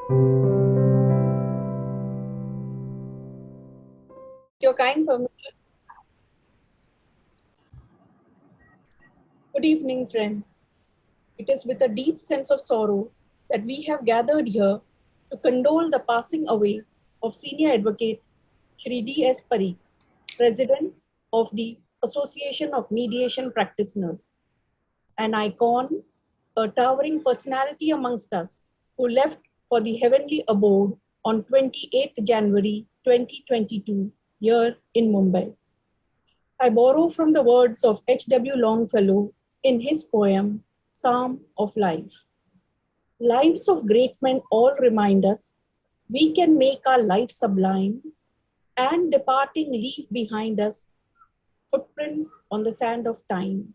Your kind permission. Good evening, friends. It is with a deep sense of sorrow that we have gathered here to condole the passing away of Senior Advocate D.S. Parikh, President of the Association of Mediation Practitioners, an icon, a towering personality amongst us who left for the heavenly abode on 28th January 2022 here in Mumbai. I borrow from the words of H.W. Longfellow in his poem, Psalm of Life. Lives of great men all remind us we can make our life sublime and departing leave behind us footprints on the sand of time.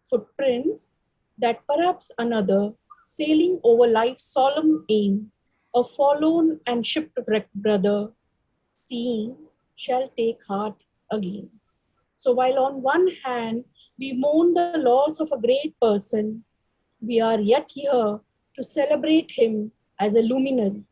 Footprints that perhaps another, sailing over life's solemn aim, a forlorn and shipwrecked brother, seeing, shall take heart again. So while on one hand, we mourn the loss of a great person, we are yet here to celebrate him as a luminary,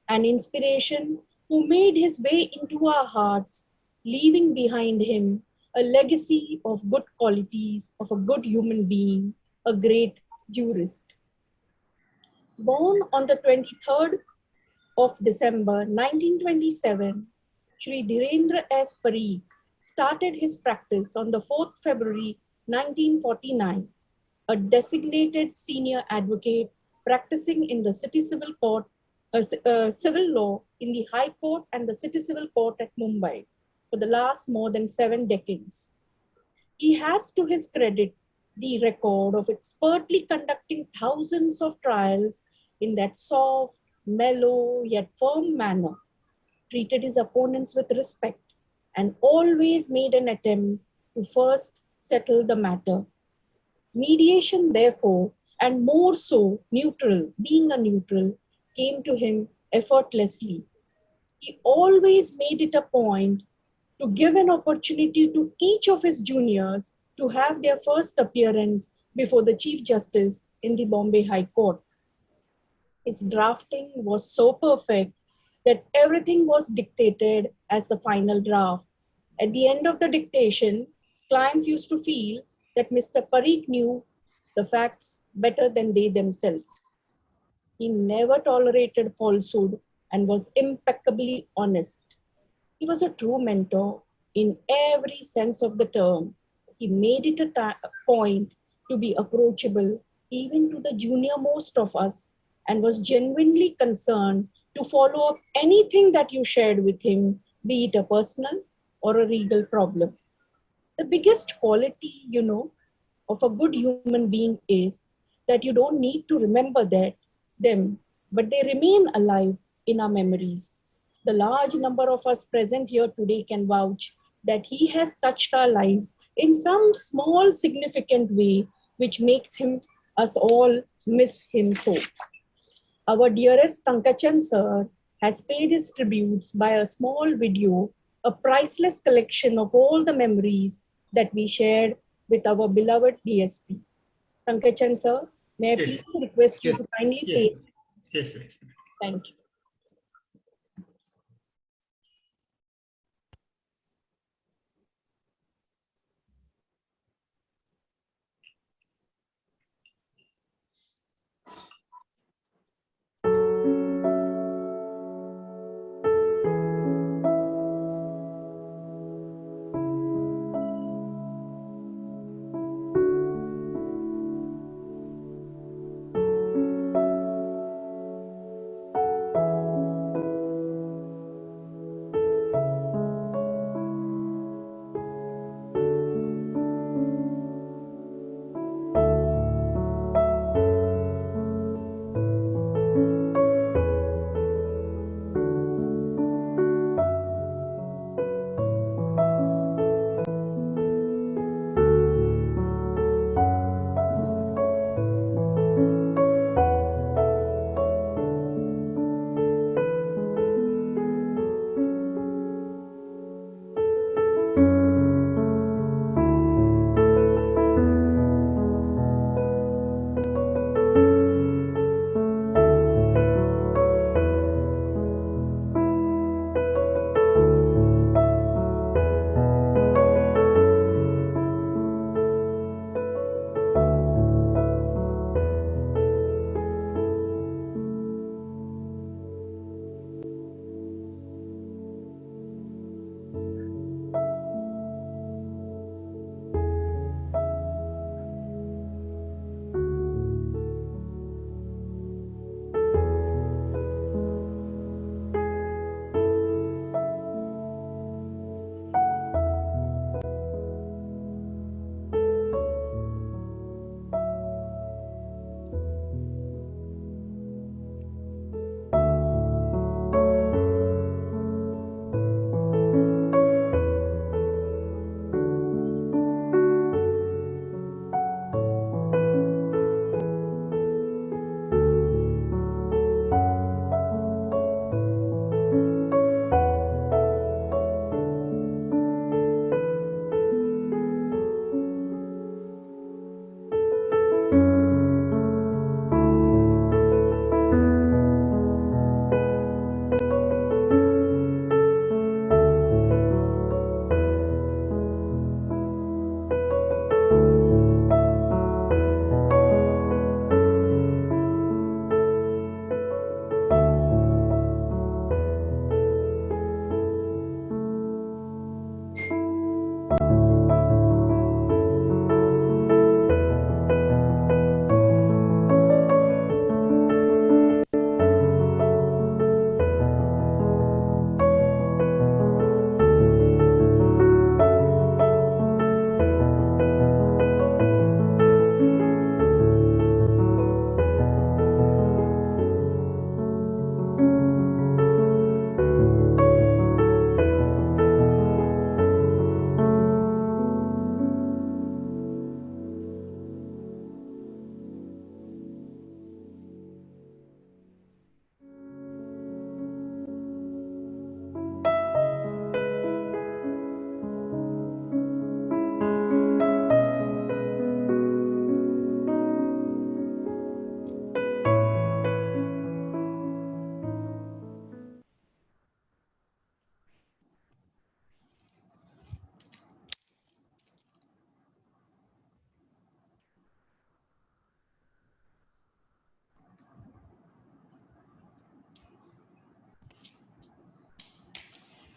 an inspiration who made his way into our hearts, leaving behind him a legacy of good qualities of a good human being, a great jurist. Born on the 23rd of December 1927, Shri D.S. Parikh started his practice on the 4th February 1949, a designated senior advocate practicing in the City Civil Court, civil law in the High Court and the City Civil Court at Mumbai for the last more than 7 decades. He has to his credit the record of expertly conducting thousands of trials in that soft, mellow, yet firm manner, treated his opponents with respect, and always made an attempt to first settle the matter. Mediation, therefore, and more so neutral, being a neutral, came to him effortlessly. He always made it a point to give an opportunity to each of his juniors to have their first appearance before the Chief Justice in the Bombay High Court. His drafting was so perfect that everything was dictated as the final draft. At the end of the dictation, clients used to feel that Mr. Parikh knew the facts better than they themselves. He never tolerated falsehood and was impeccably honest. He was a true mentor in every sense of the term. He made it a point to be approachable even to the junior most of us and was genuinely concerned to follow up anything that you shared with him, be it a personal or a legal problem. The biggest quality, of a good human being is that you don't need to remember them, but they remain alive in our memories. The large number of us present here today can vouch that he has touched our lives in some small significant way, which makes us all miss him so. Our dearest Tankachan sir has paid his tributes by a small video, a priceless collection of all the memories that we shared with our beloved DSP. Tankachan sir, may I please request you to kindly play? Yes. Thank you.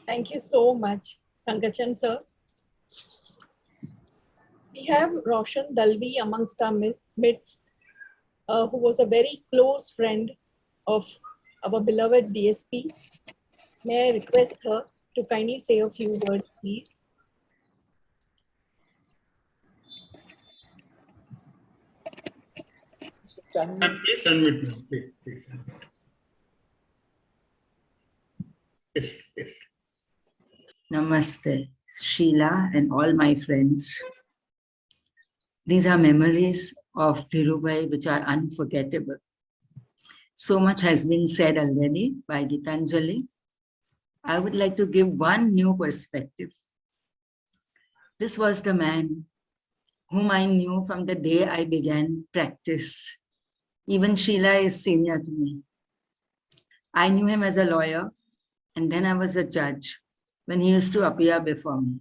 Thank you so much, Pankajchan sir. We have Roshan Dalvi amongst our midst, who was a very close friend of our beloved DSP. May I request her to kindly say a few words, please? Please unmute me. Please unmute. Yes, yes. Namaste, Sheila and all my friends. These are memories of Dhirubhai which are unforgettable. So much has been said already by Gitanjali. I would like to give one new perspective. This was the man whom I knew from the day I began practice. Even Sheila is senior to me. I knew him as a lawyer, and then I was a judge when he used to appear before me.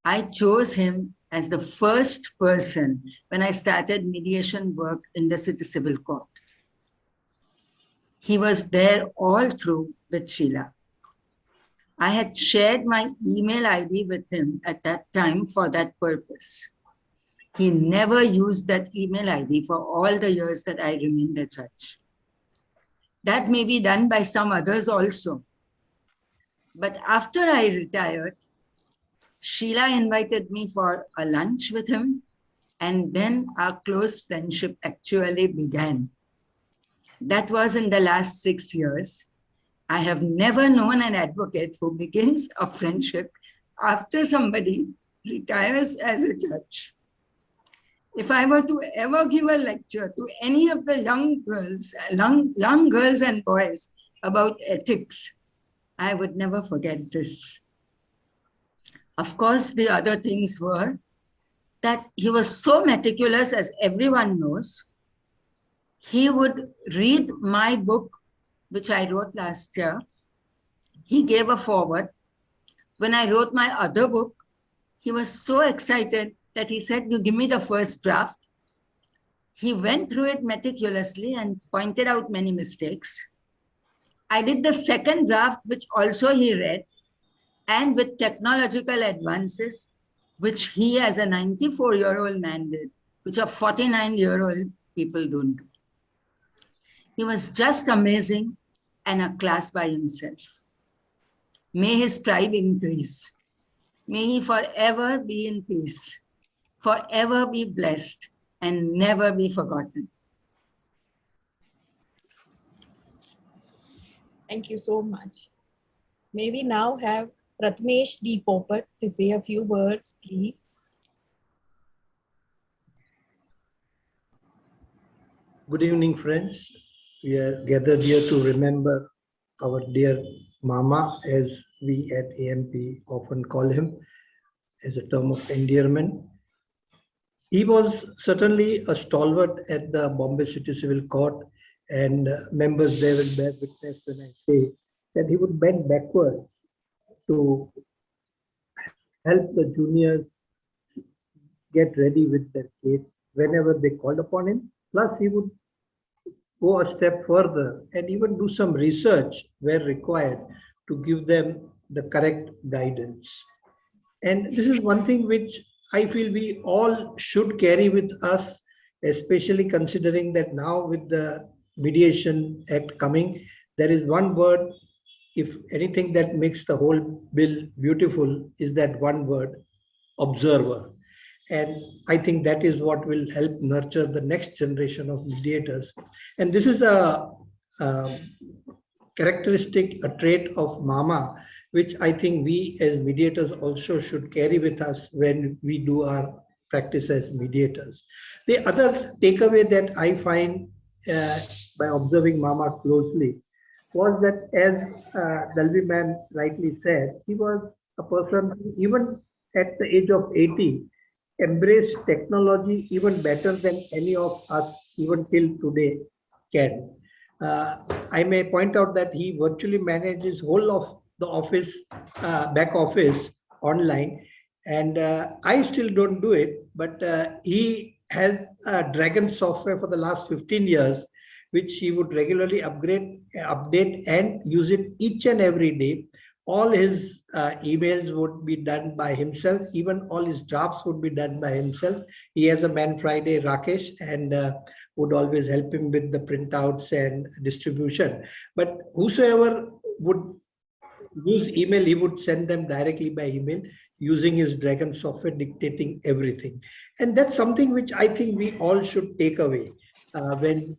I chose him as the first person when I started mediation work in the City Civil Court. He was there all through with Sheila. I had shared my email ID with him at that time for that purpose. He never used that email ID for all the years that I remained a judge. That may be done by some others also. But after I retired, Sheila invited me for a lunch with him, and then our close friendship actually began. That was in the last 6 years. I have never known an advocate who begins a friendship after somebody retires as a judge. If I were to ever give a lecture to any of the young girls and boys about ethics, I would never forget this. Of course, the other things were that he was so meticulous, as everyone knows. He would read my book, which I wrote last year. He gave a foreword. When I wrote my other book, he was so excited that he said, "You give me the first draft." He went through it meticulously and pointed out many mistakes. I did the second draft, which also he read, and with technological advances, which he as a 94-year-old man did, which a 49-year-old people don't do. He was just amazing and a class by himself. May his tribe increase. May he forever be in peace, forever be blessed, and never be forgotten. Thank you so much. May we now have Ratmesh D. Popat to say a few words, please. Good evening, friends. We are gathered here to remember our dear Mama, as we at AMP often call him, as a term of endearment. He was certainly a stalwart at the Bombay City Civil Court, and members there will bear witness when I say that he would bend backwards to help the juniors get ready with their case whenever they called upon him. Plus, he would go a step further and even do some research where required to give them the correct guidance. And this is one thing which I feel we all should carry with us, especially considering that now with the Mediation Act coming, there is one word, if anything, that makes the whole bill beautiful, is that one word, observer. And I think that is what will help nurture the next generation of mediators. And this is a characteristic, a trait of Mama, which I think we as mediators also should carry with us when we do our practice as mediators. The other takeaway that I find by observing Mama closely was that, as Dalvi ma'am rightly said, he was a person who, even at the age of 80, embraced technology even better than any of us even till today can. I may point out that he virtually manages whole of the office, back office online, and I still don't do it, but he has Dragon software for the last 15 years, which he would regularly upgrade, update, and use it each and every day all his emails would be done by himself. Even all his drafts would be done by himself. He has a man Friday, Rakesh, and would always help him with the printouts and distribution. But whosoever would use email, he would send them directly by email using his Dragon software, dictating everything. And that's something which I think we all should take away when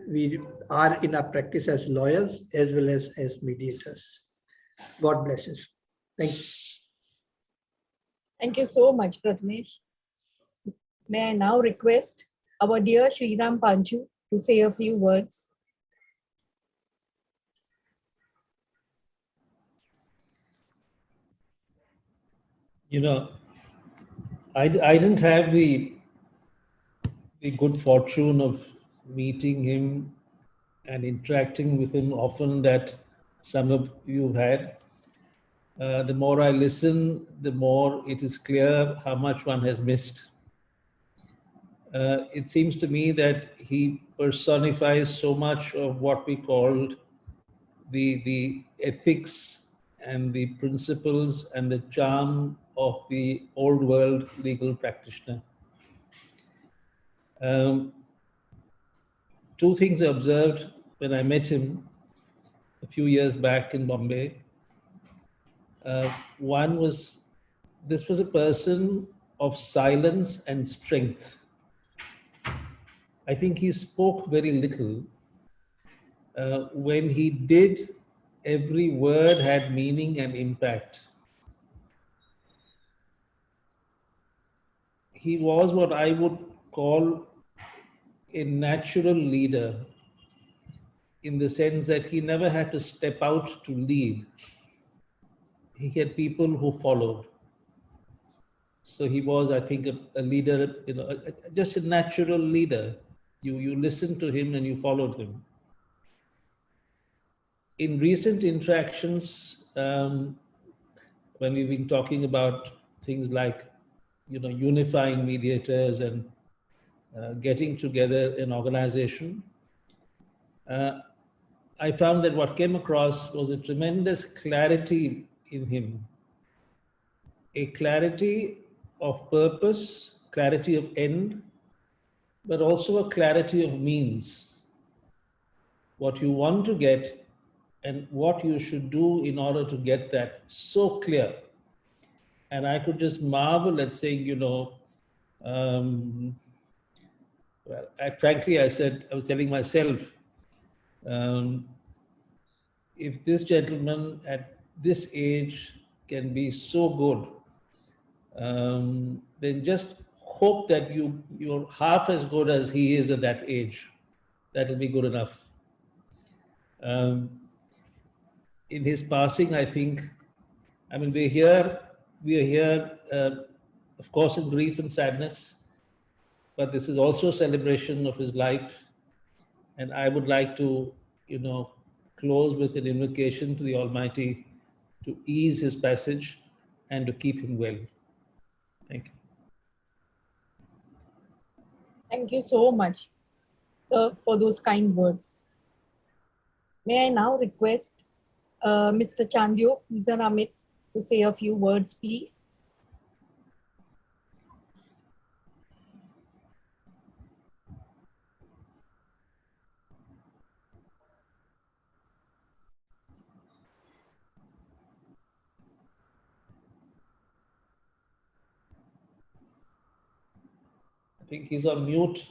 we are in our practice as lawyers as well as mediators. God bless us. Thank you. Thank you so much, Prathamesh. May I now request our dear Sriram Panchu to say a few words. You know, I didn't have the good fortune of meeting him and interacting with him often that some of you had. The more I listen, the more it is clear how much one has missed. It seems to me that he personifies so much of what we called the ethics and the principles and the charm of the old world legal practitioner. Two things I observed when I met him a few years back in Bombay. One was, this was a person of silence and strength. I think he spoke very little. When he did, every word had meaning and impact. He was what I would call a natural leader, in the sense that he never had to step out to lead. He had people who followed. So he was, I think, a leader, you know, just a natural leader. You listened to him and you followed him. In recent interactions, when we've been talking about things like, you know, unifying mediators and getting together an organization, I found that what came across was a tremendous clarity in him, a clarity of purpose, clarity of end, but also a clarity of means. What you want to get and what you should do in order to get that, so clear. And I could just marvel at saying, you know, well, frankly, I was telling myself, if this gentleman at this age can be so good, then just hope that you're half as good as he is at that age. That'll be good enough. In his passing, I think, I mean, we are here, of course, in grief and sadness, but this is also a celebration of his life. And I would like to, you know, close with an invocation to the Almighty to ease his passage and to keep him well. Thank you. Thank you so much, sir, for those kind words. May I now request Mr. Chandyok, who is in our midst, to say a few words, please. I think he's on mute.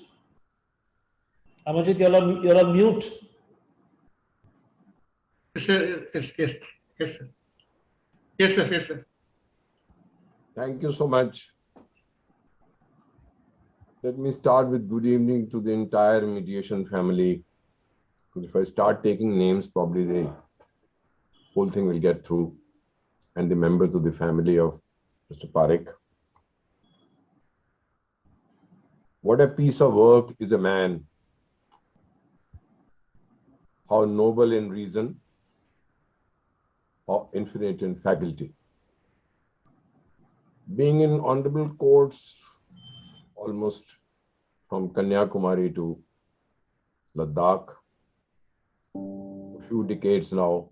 Amarjit, you're on mute. Yes, sir. Yes, sir. Yes, sir. Yes, sir. Thank you so much. Let me start with good evening to the entire mediation family. If I start taking names, probably the whole thing will get through. And the members of the family of Mr. Parikh. What a piece of work is a man. How noble in reason, how infinite in faculty. Being in honorable courts almost from Kanyakumari to Ladakh, a few decades now,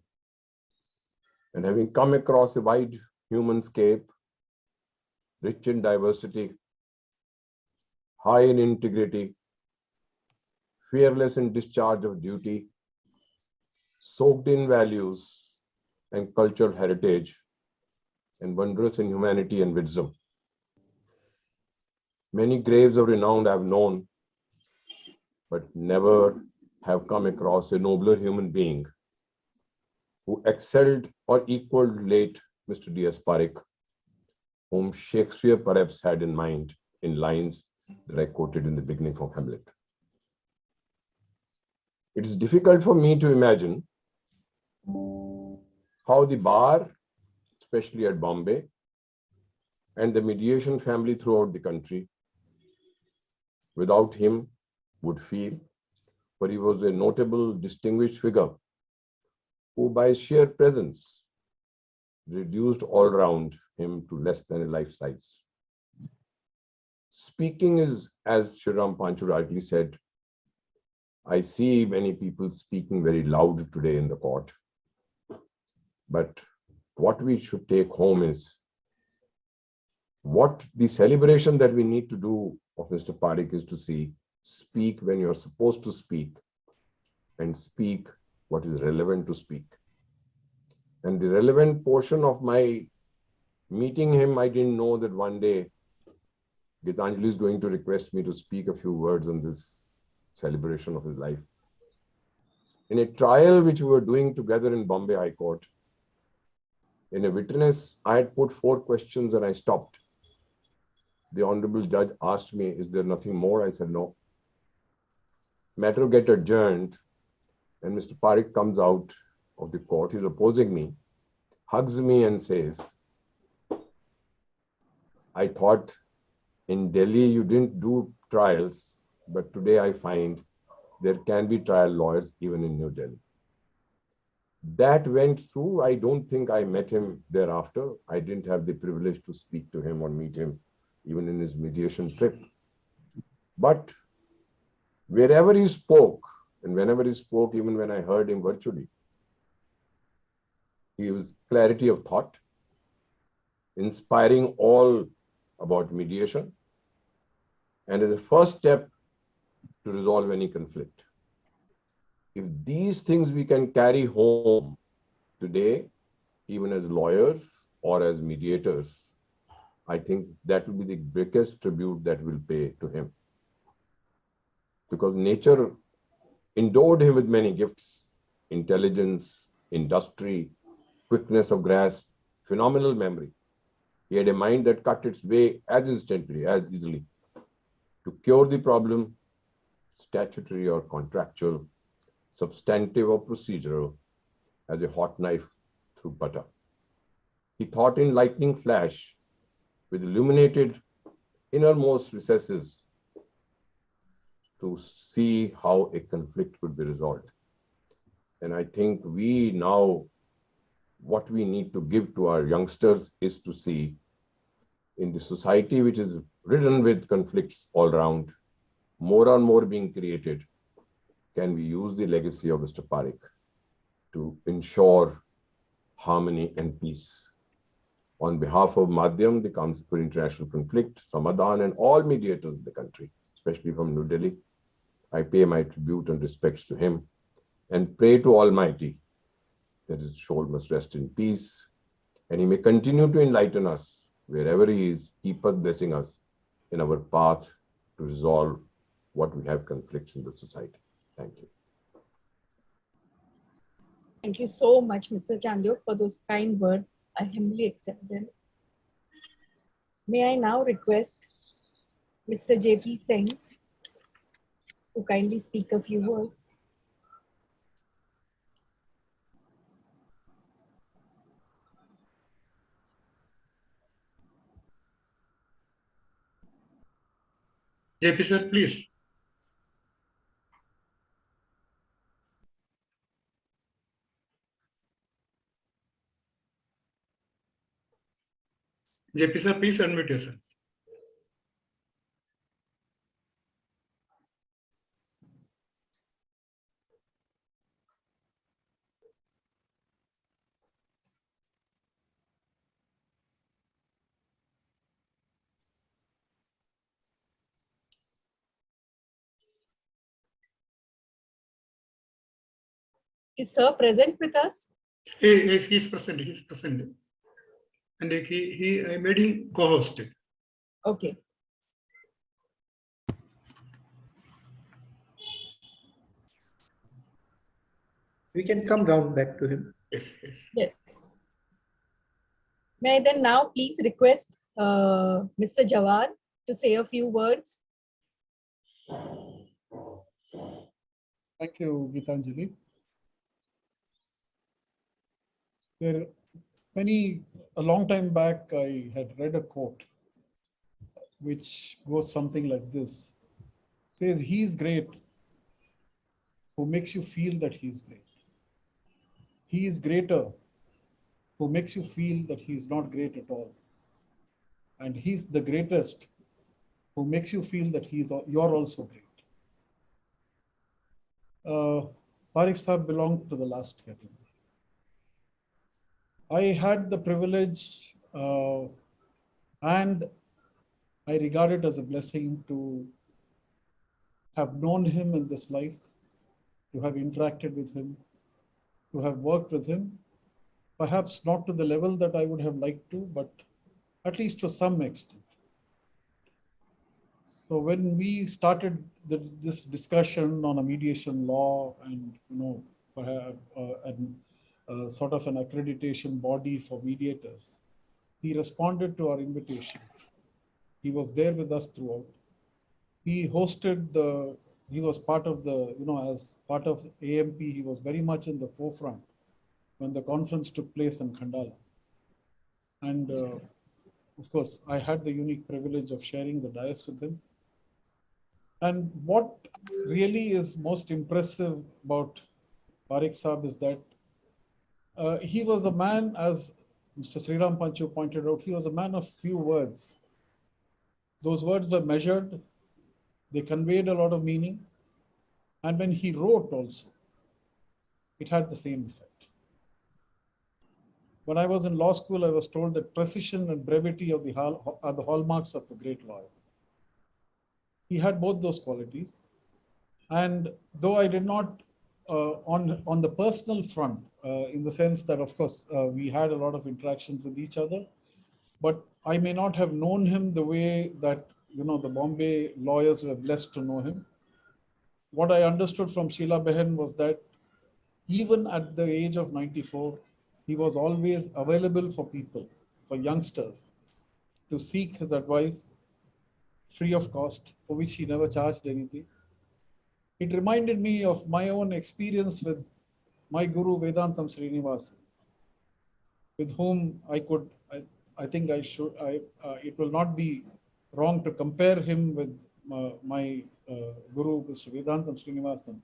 And having come across a wide human scape, rich in diversity, high in integrity, fearless in discharge of duty, soaked in values and cultural heritage, and wondrous in humanity and wisdom. Many graves of renown I have known, but never have come across a nobler human being who excelled or equaled late Mr.D.S Parikh, whom Shakespeare perhaps had in mind in lines that I quoted in the beginning from Hamlet. It is difficult for me to imagine how the bar, especially at Bombay, and the mediation family throughout the country, without him, would feel, for he was a notable, distinguished figure who, by sheer presence, reduced all round him to less than a life size. Speaking is, as Shriram Panchu rightly said, I see many people speaking very loud today in the court. But what we should take home is what the celebration that we need to do of Mr. Parikh is to see, speak when you're supposed to speak and speak what is relevant to speak. And the relevant portion of my meeting him, I didn't know that one day Gitanjali is going to request me to speak a few words on this celebration of his life. In a trial which we were doing together in Bombay High Court, in a witness, I had put 4 questions and I stopped. The Honorable Judge asked me, is there nothing more? I said, no. Matter get adjourned and Mr. Parikh comes out of the court. He's opposing me, hugs me and says, I thought in Delhi you didn't do trials, but today I find there can be trial lawyers even in New Delhi. That went through. I don't think I met him thereafter. I didn't have the privilege to speak to him or meet him, even in his mediation trip. But wherever he spoke, and whenever he spoke, even when I heard him virtually, he was clarity of thought, inspiring all about mediation, and as a first step to resolve any conflict. If these things we can carry home today, even as lawyers or as mediators, I think that will be the biggest tribute that we'll pay to him. Because nature endowed him with many gifts: intelligence, industry, quickness of grasp, phenomenal memory. He had a mind that cut its way as instantly, as easily, to cure the problem, statutory or contractual, substantive or procedural, as a hot knife through butter. He thought in lightning flash, with illuminated innermost recesses, to see how a conflict could be resolved. And I think we now, what we need to give to our youngsters is to see, in the society which is ridden with conflicts all around, more and more being created, can we use the legacy of Mr. Parikh to ensure harmony and peace. On behalf of Madhyam, the Council for International Conflict, Samadhan, and all mediators in the country, especially from New Delhi, I pay my tribute and respects to him and pray to Almighty that his soul must rest in peace and he may continue to enlighten us wherever he is, keep us blessing us in our path to resolve what we have conflicts in the society. Thank you. Thank you so much, Mr. Chandyok, for those kind words. I humbly accept them. May I now request Mr. J.P. Singh to kindly speak a few words. JP sir, please. JP sir, please unmute yourself. Is Sir present with us? He's present. He's present. And I made him co-host. Okay. We can come down back to him. Yes, yes. Yes. May I then now please request Mr. Jawad to say a few words? Thank you, Gitanjali. A long time back, I had read a quote which goes something like this. It says, "He is great who makes you feel that he is great. He is greater who makes you feel that he is not great at all. And he's the greatest who makes you feel that you're also great." Parikh Sahab belonged to the last category. I had the privilege and I regard it as a blessing to have known him in this life, to have interacted with him, to have worked with him, perhaps not to the level that I would have liked to, but at least to some extent. So when we started this discussion on a mediation law and, perhaps sort of an accreditation body for mediators, he responded to our invitation. He was there with us throughout. He hosted he was part of as part of AMP, he was very much in the forefront when the conference took place in Khandala. And of course, I had the unique privilege of sharing the dais with him. And what really is most impressive about Parikh Sahab is that he was a man, as Mr. Sriram Panchu pointed out, he was a man of few words. Those words were measured, they conveyed a lot of meaning. And when he wrote also, it had the same effect. When I was in law school, I was told that precision and brevity are the hallmarks of a great lawyer. He had both those qualities. And though I did not, on the personal front, in the sense that, of course, we had a lot of interactions with each other, but I may not have known him the way that, the Bombay lawyers were blessed to know him. What I understood from Sheila Behan was that even at the age of 94, he was always available for people, for youngsters, to seek his advice free of cost, for which he never charged anything. It reminded me of my own experience with my guru Vedantam Srinivasan, with whom I think it will not be wrong to compare him with my guru, Mr. Vedantam Srinivasan,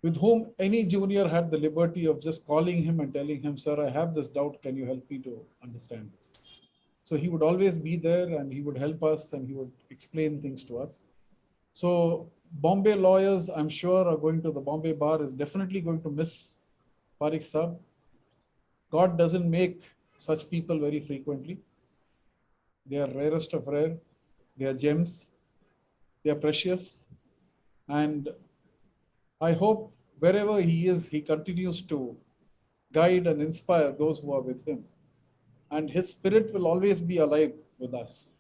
with whom any junior had the liberty of just calling him and telling him, "Sir, I have this doubt, can you help me to understand this?" So he would always be there and he would help us and he would explain things to us. So Bombay lawyers, I'm sure, are going to the Bombay bar is definitely going to miss Parikh Sahab. God doesn't make such people very frequently. They are rarest of rare. They are gems. They are precious. And I hope wherever he is, he continues to guide and inspire those who are with him. And his spirit will always be alive with us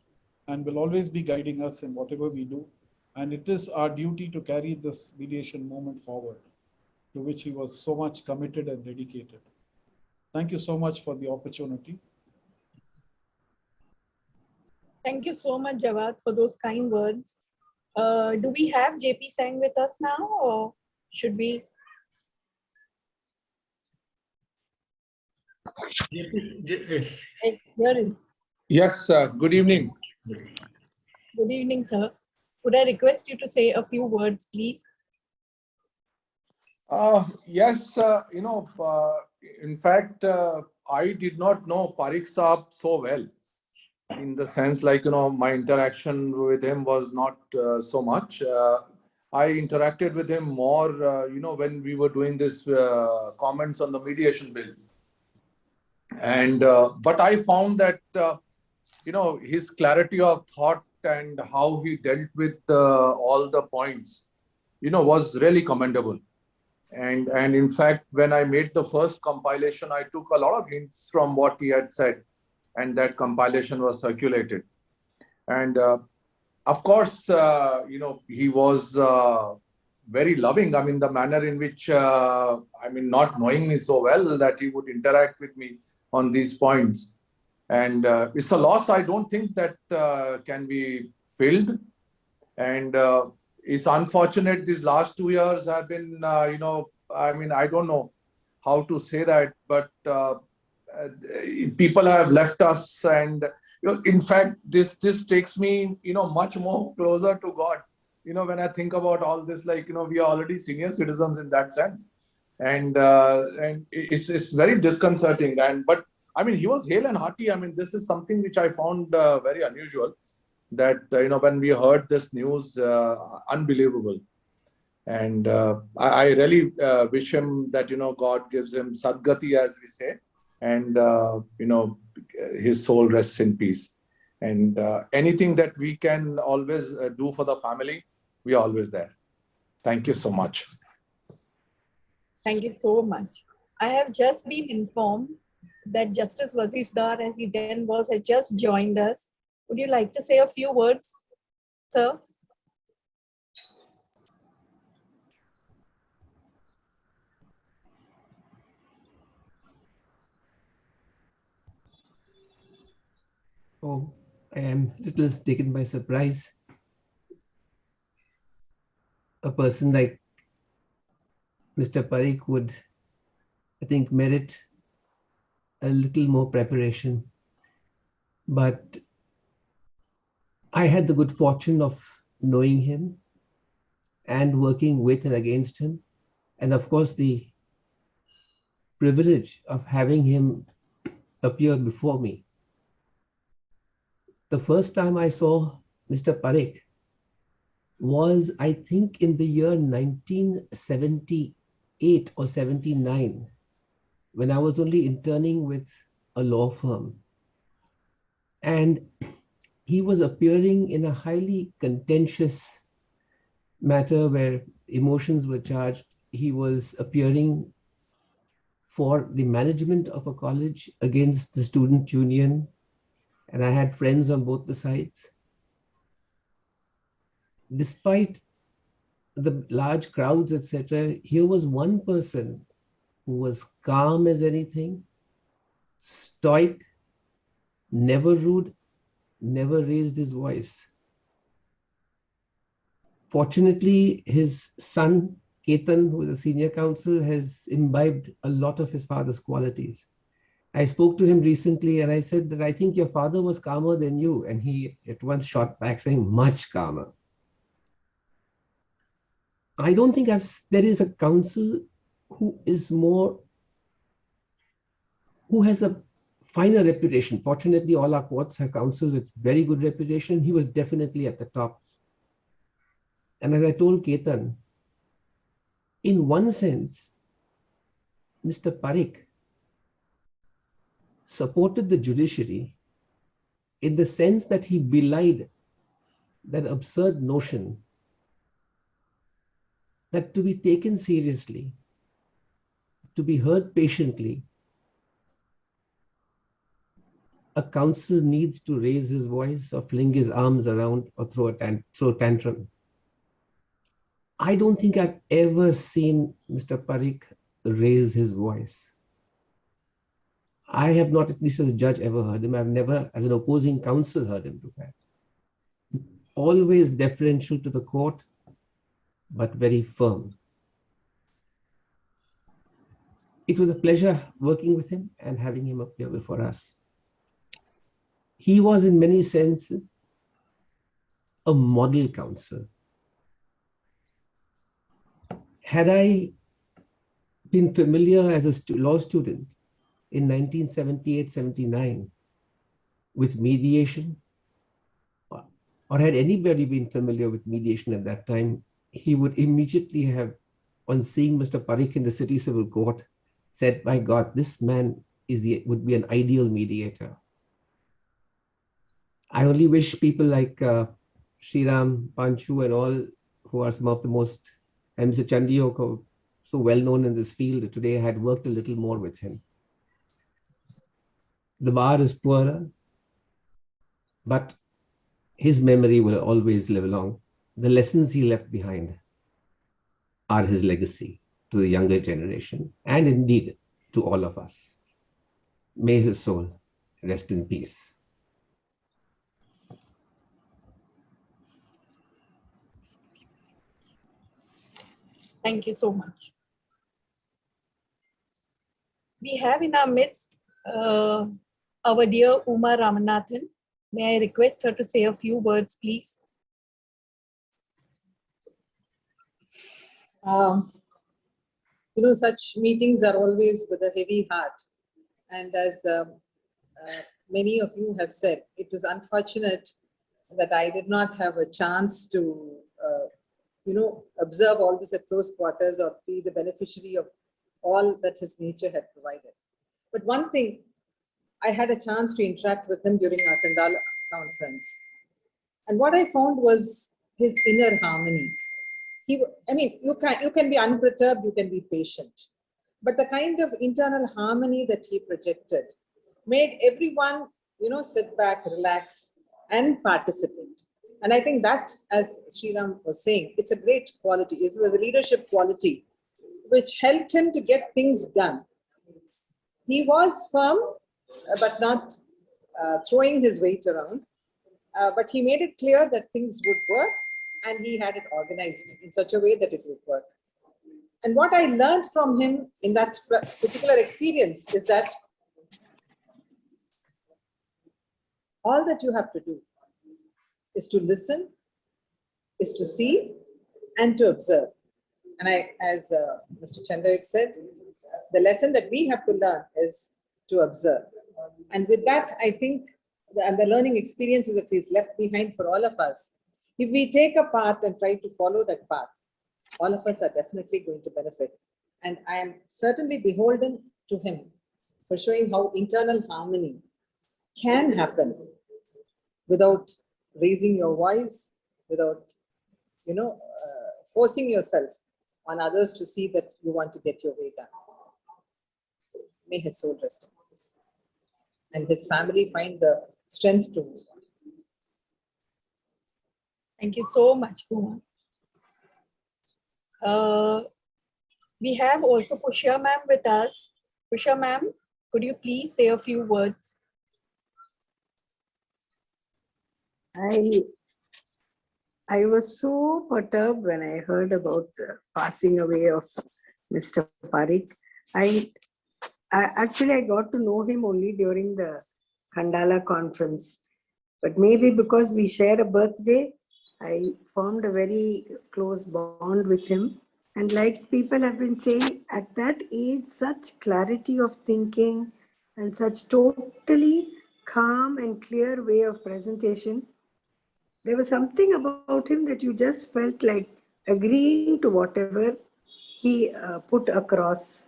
and will always be guiding us in whatever we do. And it is our duty to carry this mediation movement forward, to which he was so much committed and dedicated. Thank you so much for the opportunity. Thank you so much, Jawad, for those kind words. Do we have JP Sang with us now, or should we? Yes. Here is. Yes, good evening. Good evening, sir. Could I request you to say a few words, please? Yes, in fact, I did not know Parikh Saab so well, in the sense like, my interaction with him was not so much. I interacted with him more, when we were doing this comments on the mediation bill. And, but I found that, his clarity of thought and how he dealt with all the points, was really commendable. And in fact, when I made the first compilation, I took a lot of hints from what he had said, and that compilation was circulated. And of course, he was very loving. I mean, the manner in which, not knowing me so well, that he would interact with me on these points. And it's a loss I don't think that can be filled. And it's unfortunate these last 2 years have been, I don't know how to say that, but people have left us. And in fact, this takes me, much more closer to God. When I think about all this, we are already senior citizens in that sense, and it's very disconcerting. But I mean, he was hale and hearty. I mean, this is something which I found very unusual. That when we heard this news, unbelievable. And I really wish him that God gives him sadgati, as we say, and his soul rests in peace. And anything that we can always do for the family, we are always there. Thank you so much. Thank you so much. I have just been informed that Justice Wazifdar, as he then was, has just joined us. Would you like to say a few words, sir? Oh, I am a little taken by surprise. A person like Mr. Parikh would, I think, merit a little more preparation. But I had the good fortune of knowing him and working with and against him. And of course, the privilege of having him appear before me. The first time I saw Mr. Parikh was, I think, in the year 1978 or 79, when I was only interning with a law firm. And he was appearing in a highly contentious matter where emotions were charged. He was appearing for the management of a college against the student union. And I had friends on both the sides. Despite the large crowds, etc., here was one person who was calm as anything, stoic, never rude, never raised his voice. Fortunately, his son, Ketan, who is a senior counsel, has imbibed a lot of his father's qualities. I spoke to him recently and I said that I think your father was calmer than you. And he at once shot back saying, much calmer. I don't think there is a counsel who has a finer reputation. Fortunately, all our courts have counsel with very good reputation. He was definitely at the top. And as I told Ketan, in one sense, Mr. Parikh supported the judiciary in the sense that he belied that absurd notion that to be taken seriously, to be heard patiently, a counsel needs to raise his voice or fling his arms around or throw tantrums. I don't think I've ever seen Mr. Parikh raise his voice. I have not, at least as a judge, ever heard him. I've never, as an opposing counsel, heard him do that. Always deferential to the court, but very firm. It was a pleasure working with him and having him appear before us. He was, in many senses, a model counsel. Had I been familiar as a law student in 1978-79 with mediation, or had anybody been familiar with mediation at that time, he would immediately have, on seeing Mr. Parikh in the city civil court, said, by God, this man would be an ideal mediator. I only wish people like Sriram, Panchu, and all, who are some of the most, and Mr. Chandiyok, so well known in this field today had worked a little more with him. The bar is poorer, but his memory will always live along. The lessons he left behind are his legacy to the younger generation and indeed to all of us. May his soul rest in peace. Thank you so much. We have in our midst our dear Uma Ramanathan. May I request her to say a few words, please? Such meetings are always with a heavy heart. And as many of you have said, it was unfortunate that I did not have a chance to, observe all this at close quarters or be the beneficiary of all that his nature had provided. But one thing, I had a chance to interact with him during our Kandala conference. And what I found was his inner harmony. You can be unperturbed, you can be patient. But the kind of internal harmony that he projected made everyone, sit back, relax, and participate. And I think that, as Sriram was saying, it's a great quality. It was a leadership quality which helped him to get things done. He was firm, but not throwing his weight around. But he made it clear that things would work, and he had it organized in such a way that it would work. And what I learned from him in that particular experience is that all that you have to do is to listen, is to see, and to observe. And as Mr. Chandavik said, the lesson that we have to learn is to observe. And with that, I think, the learning experiences that he's left behind for all of us, if we take a path and try to follow that path, all of us are definitely going to benefit. And I am certainly beholden to him for showing how internal harmony can happen without raising your voice, without, forcing yourself on others to see that you want to get your way done. May his soul rest in peace. And his family find the strength to move on. Thank you so much, Uma. We have also Pushya ma'am with us. Pushya ma'am, could you please say a few words? I was so perturbed when I heard about the passing away of Mr. Parikh. I got to know him only during the Khandala conference. But maybe because we share a birthday, I formed a very close bond with him. And like people have been saying, at that age, such clarity of thinking and such totally calm and clear way of presentation. There was something about him that you just felt like agreeing to whatever he put across.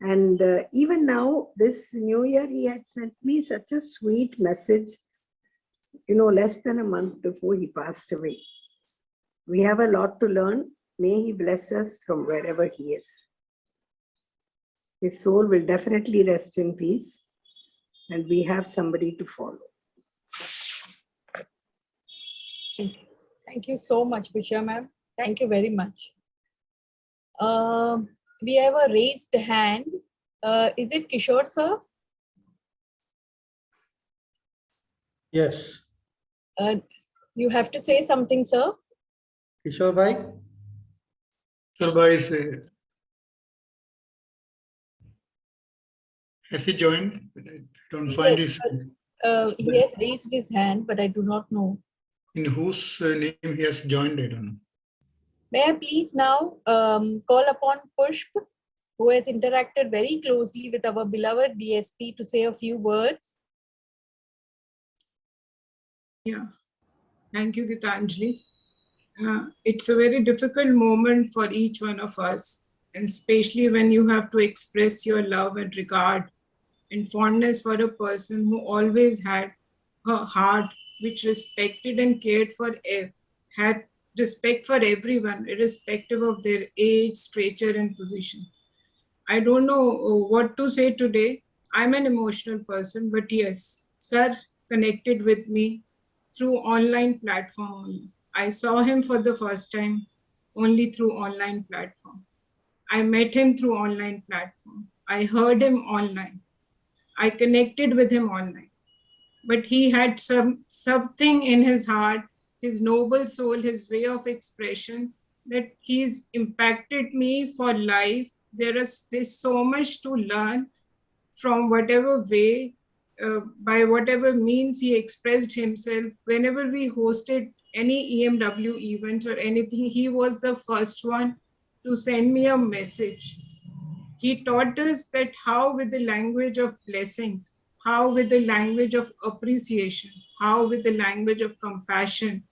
And even now, this new year, he had sent me such a sweet message, less than a month before he passed away. We have a lot to learn. May he bless us from wherever he is. His soul will definitely rest in peace, and we have somebody to follow. Thank you so much, Pushya ma'am. Thank you very much. We have a raised hand. Is it Kishore, sir? Yes. You have to say something, sir. Kishore bhai? Kishore bhai has he joined? I don't find his. He has raised his hand, but I do not know. In whose name he has joined, I don't know. May I please now call upon Pushp, who has interacted very closely with our beloved DSP, to say a few words. Yeah, thank you, Gitanjali. It's a very difficult moment for each one of us, and especially when you have to express your love and regard and fondness for a person who always had a heart which respected and cared for, had respect for everyone, irrespective of their age, stature, and position. I don't know what to say today. I'm an emotional person, but yes, sir connected with me through online platform only. I saw him for the first time only through online platform. I met him through online platform. I heard him online. I connected with him online. But he had something in his heart, his noble soul, his way of expression, that he's impacted me for life. There's so much to learn from whatever way, by whatever means he expressed himself. Whenever we hosted any EMW events or anything, he was the first one to send me a message. He taught us that how with the language of blessings, how with the language of appreciation, how with the language of compassion,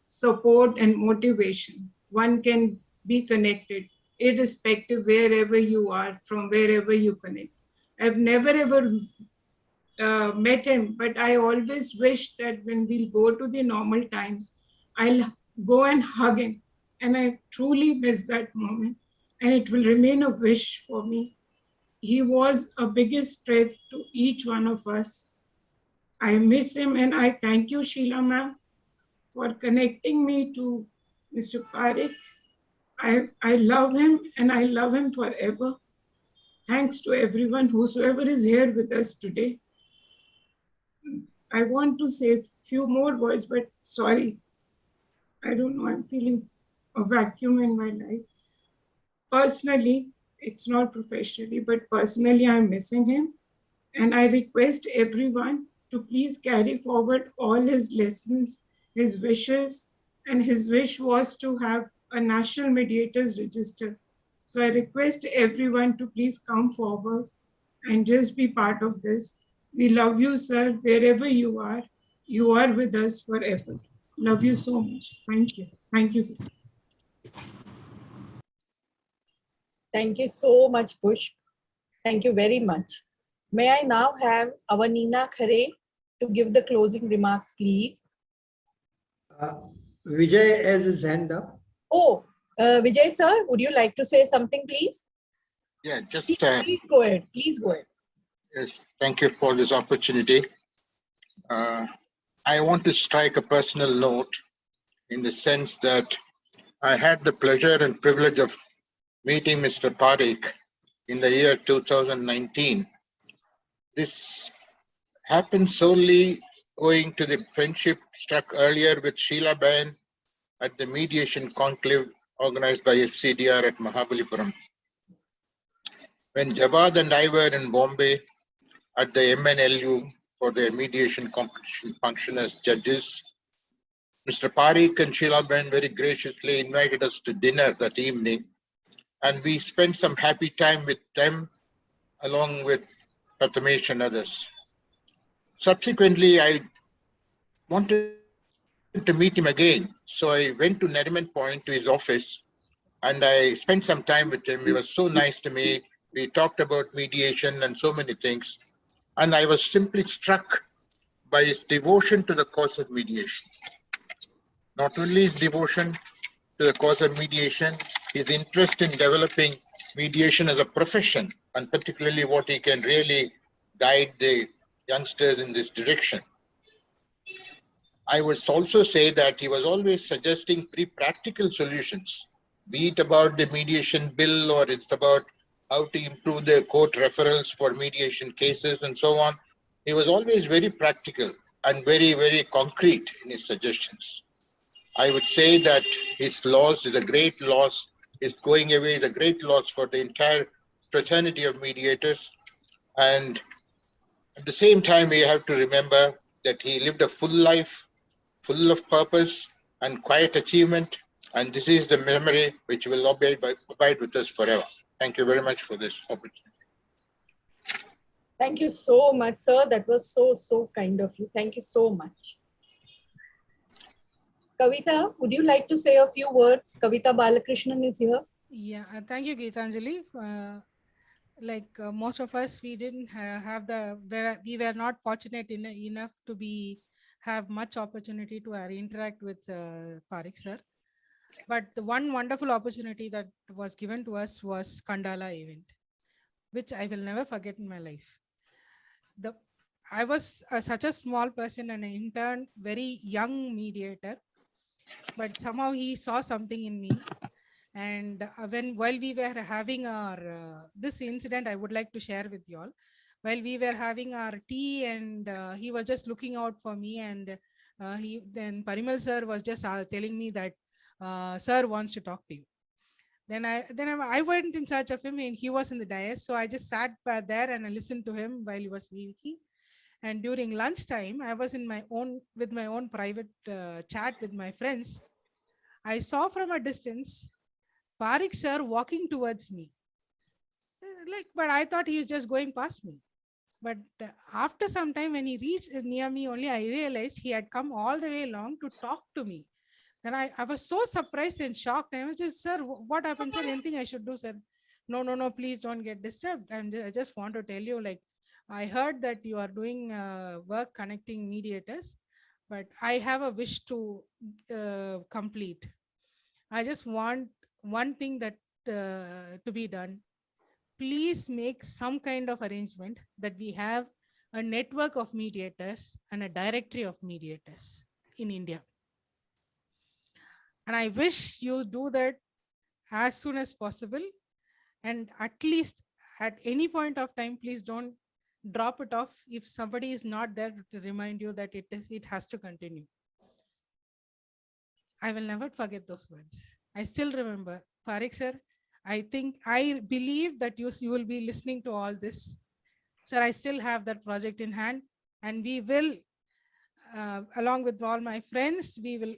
support and motivation, one can be connected, irrespective wherever you are, from wherever you connect. I've never ever met him, but I always wish that when we'll go to the normal times, I'll go and hug him. And I truly miss that moment. And it will remain a wish for me. He was a biggest strength to each one of us. I miss him, and I thank you, Sheila ma'am, for connecting me to Mr. Parikh. I love him, and I love him forever. Thanks to everyone, whosoever is here with us today. I want to say a few more words, but sorry. I don't know, I'm feeling a vacuum in my life. Personally, it's not professionally, but personally, I'm missing him. And I request everyone to please carry forward all his lessons, his wishes, and his wish was to have a national mediators register. So I request everyone to please come forward and just be part of this. We love you, sir, wherever you are. You are with us forever. Love you so much. Thank you. Thank you. Thank you so much, Push. Thank you very much. May I now have our Nina Khare to give the closing remarks, please? Vijay has his hand up. Oh, Vijay sir, would you like to say something, please? Yeah, just please go ahead. Please go ahead. Yes, thank you for this opportunity. I want to strike a personal note in the sense that I had the pleasure and privilege of meeting Mr. Parikh in the year 2019. This happened solely owing to the friendship struck earlier with Sheila Ben at the mediation conclave organized by FCDR at Mahabalipuram. When Jawad and I were in Bombay at the MNLU for their mediation competition function as judges, Mr. Parikh and Sheila Ben very graciously invited us to dinner that evening, and we spent some happy time with them along with Prathamesh and others. Subsequently, I wanted to meet him again, so I went to Nariman Point to his office and I spent some time with him. He was so nice to me. We talked about mediation and so many things, and I was simply struck by his devotion to the cause of mediation. Not only his devotion to the cause of mediation, his interest in developing mediation as a profession, and particularly what he can really guide the youngsters in this direction. I would also say that he was always suggesting pretty practical solutions, be it about the mediation bill or it's about how to improve the court referrals for mediation cases and so on. He was always very practical and very, very concrete in his suggestions. I would say that his loss is a great loss. His going away is a great loss for the entire fraternity of mediators. And at the same time, we have to remember that he lived a full life, full of purpose and quiet achievement. And this is the memory which will abide with us forever. Thank you very much for this opportunity. Thank you so much, sir. That was so kind of you. Thank you so much. Kavita, would you like to say a few words? Kavita Balakrishnan is here. Yeah, thank you, Geetanjali. Most of us, we didn't have we were not fortunate enough to have much opportunity to interact with Parikh sir. But the one wonderful opportunity that was given to us was Kandala event, which I will never forget in my life. I was such a small person and an intern, very young mediator, but somehow he saw something in me. And while we were having our this incident, I would like to share with you all. While we were having our tea, and he was just looking out for me, and then Parimal sir was just telling me that sir wants to talk to you. Then I went in search of him, and he was in the dais. So I just sat there and I listened to him while he was speaking. And during lunchtime, I was with my own private chat with my friends. I saw from a distance Parikh sir walking towards me. But I thought he was just going past me. But after some time, when he reached near me only, I realized he had come all the way along to talk to me. And I was so surprised and shocked. I was just, sir, what happened, sir? Anything I should do, sir? No, please don't get disturbed. I just want to tell you, like, I heard that you are doing work connecting mediators, but I have a wish to complete. I just want one thing that to be done. Please make some kind of arrangement that we have a network of mediators and a directory of mediators in India. And I wish you do that as soon as possible. And at least at any point of time, please don't drop it off if somebody is not there to remind you that it has to continue. I will never forget those words. I still remember, Parikh sir, I believe that you will be listening to all this. Sir, I still have that project in hand, and we will, along with all my friends, we will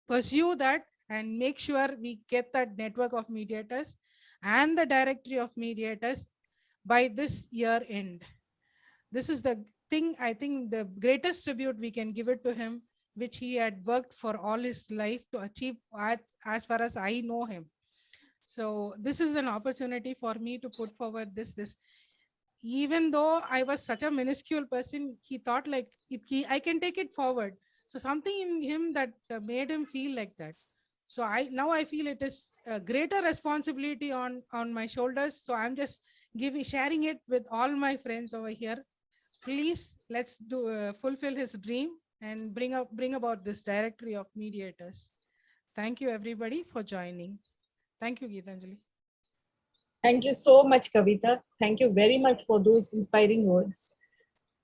pursue that and make sure we get that network of mediators and the directory of mediators by this year end. This is the thing, I think the greatest tribute we can give it to him, which he had worked for all his life to achieve as far as I know him. So this is an opportunity for me to put forward this. Even though I was such a minuscule person, he thought like I can take it forward. So something in him that made him feel like that. So now I feel it is a greater responsibility on my shoulders. So I'm just sharing it with all my friends over here. Please, let's fulfill his dream and bring about this directory of mediators. Thank you everybody for joining. Thank you, Geetanjali. Thank you so much, Kavita. Thank you very much for those inspiring words.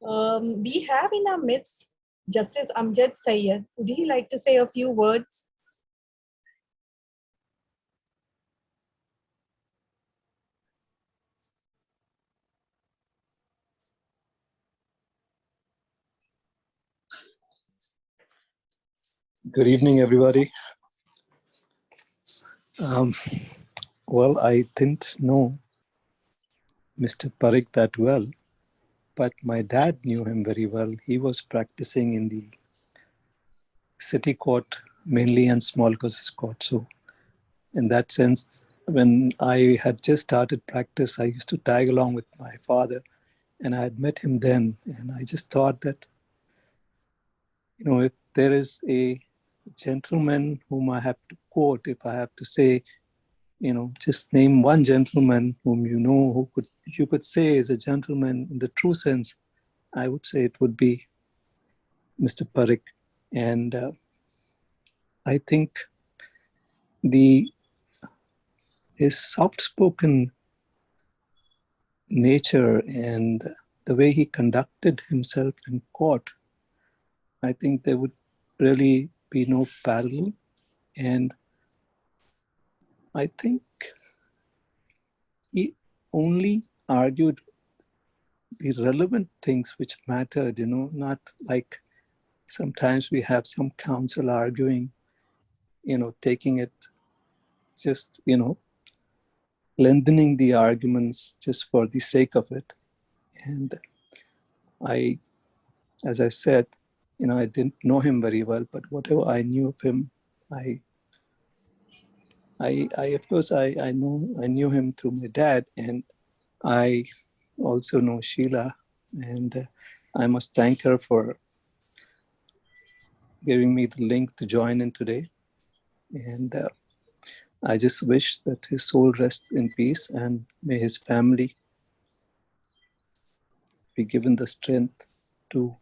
We have in our midst Justice Amjad Sayyed. Would he like to say a few words? Good evening, everybody. Well, I didn't know Mr. Parikh that well, but my dad knew him very well. He was practicing in the city court, mainly, and small cases court. So in that sense, when I had just started practice, I used to tag along with my father, and I had met him then. And I just thought that, if there is a gentleman whom I have to quote, if I have to say, just name one gentleman whom who you could say is a gentleman in the true sense, I would say it would be Mr. Parikh. And I think his soft-spoken nature and the way he conducted himself in court, I think there would really be no parallel. And I think he only argued the relevant things which mattered, not like sometimes we have some counsel arguing, taking it just, lengthening the arguments just for the sake of it. And as I said, I didn't know him very well, but whatever I knew of him, I of course, I knew him through my dad, and I also know Sheila, and I must thank her for giving me the link to join in today. And I just wish that his soul rests in peace, and may his family be given the strength to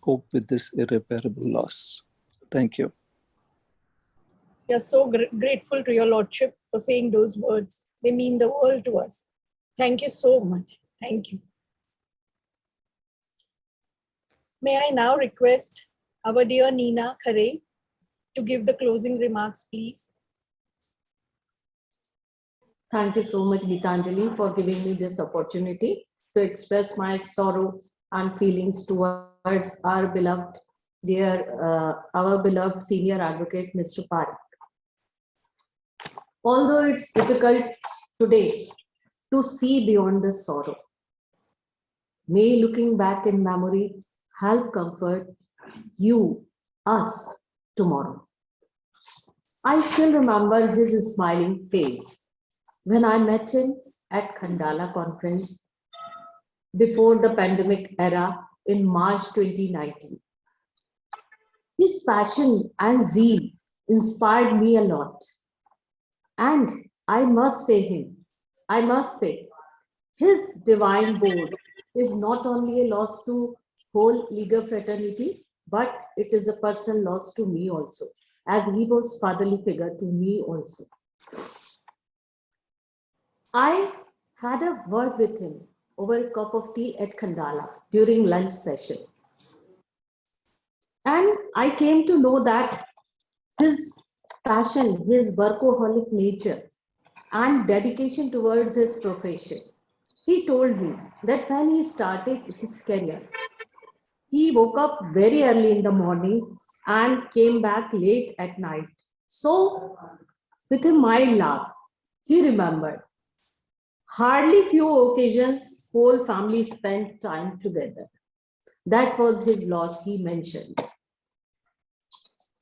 cope with this irreparable loss. Thank you. We are so grateful to your Lordship for saying those words. They mean the world to us. Thank you so much. Thank you. May I now request our dear Nina Khare to give the closing remarks, please. Thank you so much, Gitanjali, for giving me this opportunity to express my sorrow and feelings towards our beloved senior advocate, Mr. Parikh. Although it's difficult today to see beyond the sorrow, may looking back in memory help comfort you, us, tomorrow. I still remember his smiling face when I met him at Khandala conference before the pandemic era in March 2019. His passion and zeal inspired me a lot. And I must say, his divine board is not only a loss to whole legal fraternity, but it is a personal loss to me also, as he was fatherly figure to me also. I had a word with him over a cup of tea at Khandala during lunch session. And I came to know that his passion, his workaholic nature and dedication towards his profession. He told me that when he started his career, he woke up very early in the morning and came back late at night. So with a mild laugh, he remembered hardly few occasions whole family spent time together. That was his loss, he mentioned.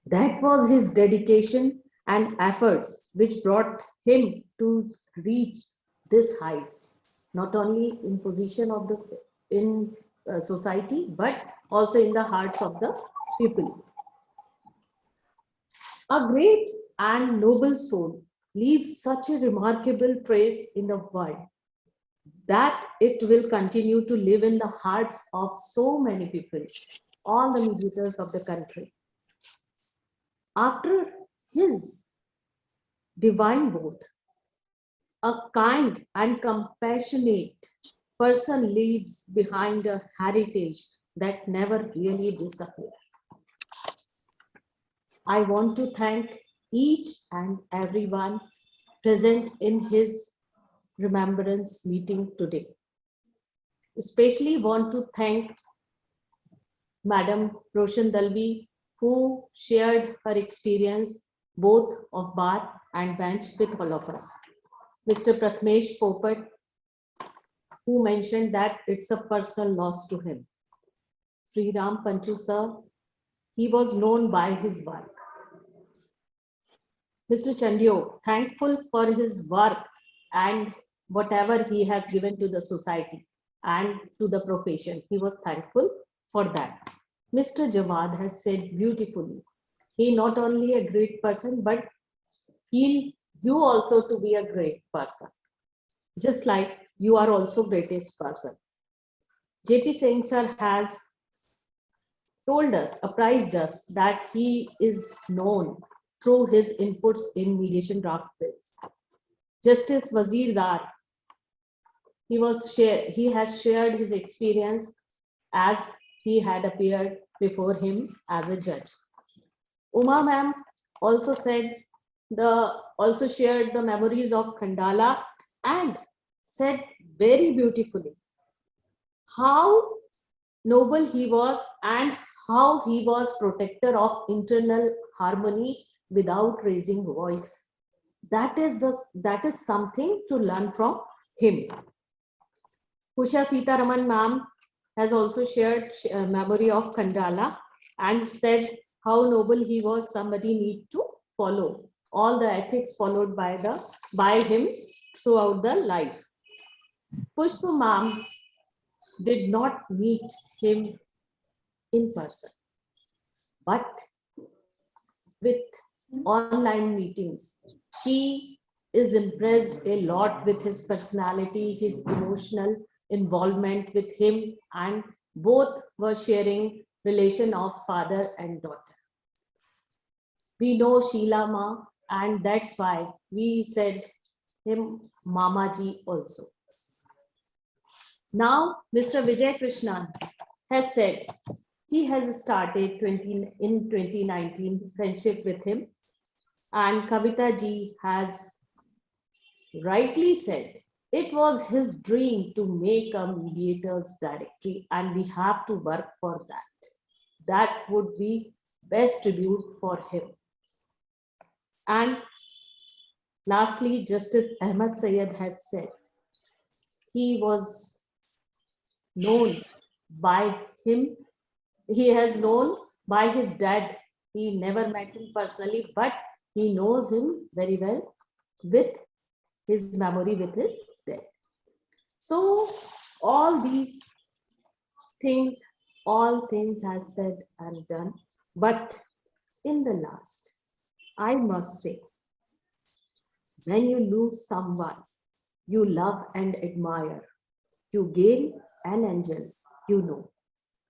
That was his dedication and efforts which brought him to reach this heights, not only in position of the society, but also in the hearts of the people. A great and noble soul leaves such a remarkable trace in the world that it will continue to live in the hearts of so many people, all the mediators of the country. After his divine board, a kind and compassionate person leaves behind a heritage that never really disappears. I want to thank each and everyone present in his remembrance meeting today. Especially want to thank Madam Roshan Dalvi, who shared her experience both of bar and bench with all of us. Mr. Prathmesh Popat, who mentioned that it's a personal loss to him. Sri Ram Panchu sir, he was known by his work. Mr. Chandio, thankful for his work and whatever he has given to the society and to the profession. He was thankful for that. Mr. Jawad has said beautifully, he not only a great person, but you also to be a great person. Just like you are also greatest person. JP Singh sir has told us, apprised us that he is known through his inputs in mediation draft bills. Justice Wazir Dar, he has shared his experience as he had appeared before him as a judge. Uma ma'am also shared the memories of Khandala and said very beautifully how noble he was and how he was protector of internal harmony without raising voice. That is something to learn from him. Kusha Sitaraman ma'am has also shared memory of Khandala and said how noble he was. Somebody need to follow all the ethics followed by him throughout the life. Pushpa ma'am did not meet him in person, but with online meetings. She is impressed a lot with his personality, his emotional involvement with him, and both were sharing relation of father and daughter. We know Sheila Ma, and that's why we said him Mama Ji also. Now, Mr. Vijay Krishnan has said he has started in 2019 friendship with him, and Kavita Ji has rightly said it was his dream to make a mediators directory, and we have to work for that. That would be best tribute for him. And lastly, Justice Ahmad Syed has said he was known by him. He has known by his dad. He never met him personally, but he knows him very well with his memory with his dad. So all these things, all things has said and done. But in the last, I must say, when you lose someone you love and admire, you gain an angel, you know.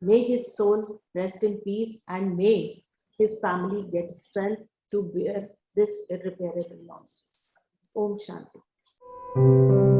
May his soul rest in peace, and may his family get strength to bear this irreparable loss. Om Shanti.